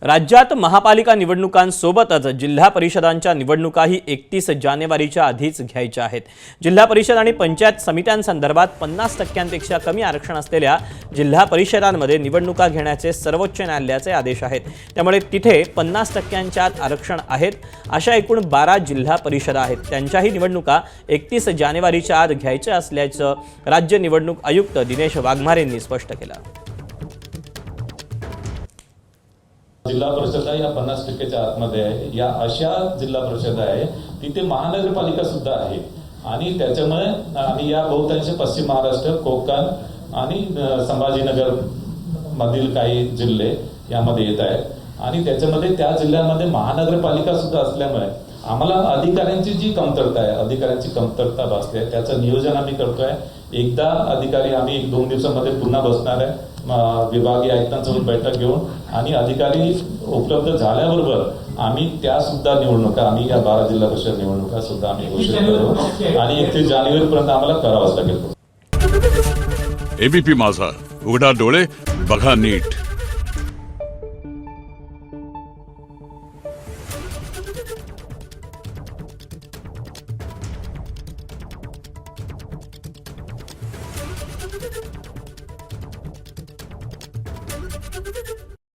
राज्यात महापालिका निवडणुकांसोबतच जिल्हा परिषदांच्या निवडणुकाही 31 जानेवारीच्या आधीच घ्यायच्या आहेत। जिल्हा परिषद आणि पंचायत समित्यांसंदर्भात 50% कमी आरक्षण असलेल्या जिल्हा परिषदांमध्ये निवडणुका घेण्याचे सर्वोच्च न्यायालयाचे आदेश आहेत। त्यामुळे तिथे 50%च्या आरक्षण आहेत अशा एकूण 12 जिल्हा परिषदा आहेत। त्यांच्याही निवडणुका 31 जानेवारीच्या आत घ्यायच्या असल्याचं राज्य निवडणूक आयुक्त दिनेश वाघमारेंनी स्पष्ट केलं। जिल्हा परिषदा या 50%च्या आतमध्ये आहे। या अशा जिल्हा परिषदा आहे तिथे महानगरपालिका सुद्धा आहे आणि त्याच्यामुळे आणि या बहुतांश पश्चिम महाराष्ट्र, कोकण आणि संभाजीनगर मधील काही जिल्हे यामध्ये येत आहेत आणि त्याच्यामध्ये त्या जिल्ह्यांमध्ये महानगरपालिका सुद्धा असल्यामुळे आम्हाला अधिकाऱ्यांची जी कमतरता आहे, अधिकाऱ्यांची कमतरता भासते आहे। त्याचं नियोजन आम्ही करतोय। एकदा अधिकारी आम्ही 1-2 दिवसांमध्ये पुन्हा बसणार आहे विभागीय आयुक्तांसोबत बैठक घेऊन आणि अधिकारी उपलब्ध झाल्याबरोबर आम्ही त्या सुद्धा निवडणुका आम्ही या 12 जिल्हा परिषद निवडणुका सुद्धा आम्ही घोषित करू आणि 31 जानेवारीपर्यंत आम्हाला करावंच लागेल। एबीपी माझा, उघडा डोळे बघा नीट। Thank you.